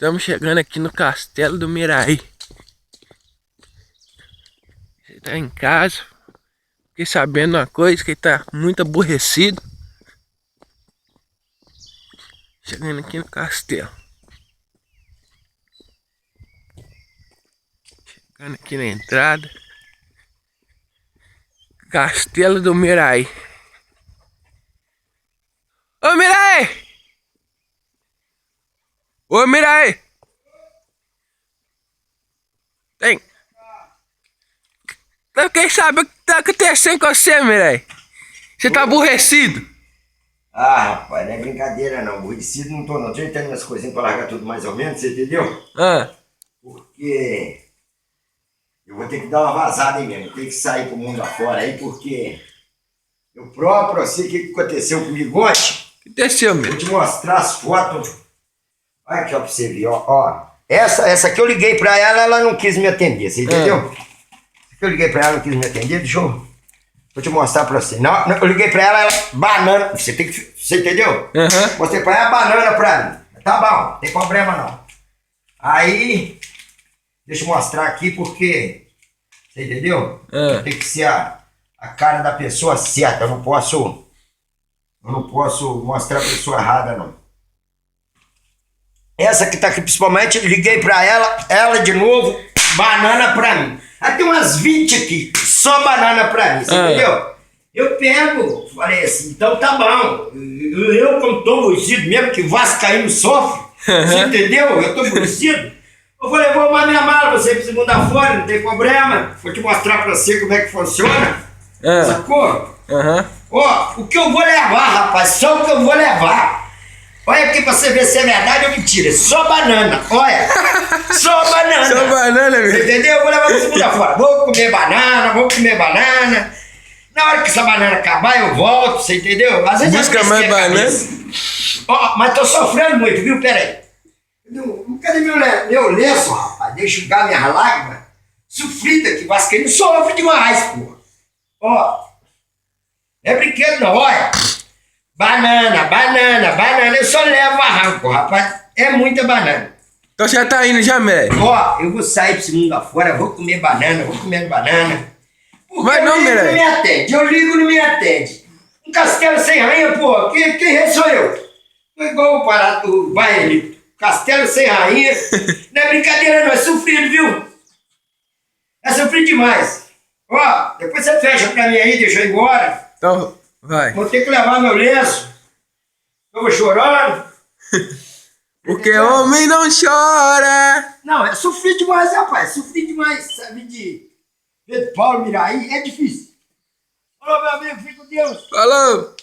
Estamos chegando aqui no Castelo do Miraí. Ele tá em casa. Fiquei sabendo uma coisa, que ele tá muito aborrecido. Chegando aqui no castelo. Chegando aqui na entrada. Castelo do Miraí. Ô Miraí! Ô Miraí! Tem. Quem sabe o que tá acontecendo com você, Miraí? Você tá aborrecido? Ah, rapaz, não é brincadeira não. Aborrecido não tô não. Tô ajeitando minhas coisinhas pra largar tudo mais ou menos, você entendeu? Porque eu vou ter que dar uma vazada aí mesmo. Ter que sair pro mundo afora aí, porque eu próprio, assim, o que aconteceu comigo ontem? O que aconteceu, meu? Vou te mostrar as fotos. Olha aqui, ó, pra você ver, ó. Essa aqui eu liguei pra ela não quis me atender, você entendeu? Essa aqui eu liguei pra ela, não quis me atender, vou te mostrar pra você. Não, eu liguei pra ela, banana, você entendeu? Mostrei pra ela, banana pra mim. Tá bom, não tem problema não. Aí, deixa eu mostrar aqui porque, você entendeu? Tem que ser a cara da pessoa certa, eu não posso mostrar a pessoa errada não. Essa que tá aqui principalmente, liguei pra ela de novo, banana pra mim. Aí tem umas 20 aqui, só banana pra mim, você entendeu? Eu pego, falei assim, então tá bom. Eu como tô aborrecido mesmo, que vascaíno sofre, você entendeu? Eu tô aborrecido. Eu falei, vou arrumar minha mala, você ir pra segunda-feira, não tem problema. Vou te mostrar pra você como é que funciona, sacou? Ó, o que eu vou levar, rapaz, só o que eu vou levar. Olha aqui pra você ver se é verdade ou mentira. Só banana, olha. Só banana. Só banana, meu. Você entendeu? Eu vou levar pra segunda-feira. Vou comer banana. Na hora que essa banana acabar, eu volto, você entendeu? Às vezes busca mais banana. Ó, mas tô sofrendo muito, viu? Pera aí. Cadê meu lenço, rapaz? Deixa eu enxugar minhas lágrimas. Sofrida que vascaíno sofre demais, pô. Ó. Não é brinquedo não, olha. Banana. Eu só levo arranco, rapaz. É muita banana. Então você já tá indo já, Miraí? Ó, eu vou sair pro segunda-feira, vou comer banana. Porque vai não, Miraí? Não me atende. Eu ligo, não me atende. Um castelo sem rainha, pô. Quem sou eu? Tô igual o Parado vai ali. Castelo sem rainha. Não é brincadeira não, é sofrido, viu? É sofrido demais. Ó, depois você fecha pra mim aí, deixa eu ir embora. Então, vai. Vou ter que levar meu lenço. Eu vou chorando. Porque homem não chora. Não, é sofrido demais, rapaz. Sofrido demais, sabe, de Pedro Paulo Miraí. É difícil. Falou, meu amigo, fica com Deus. Falou.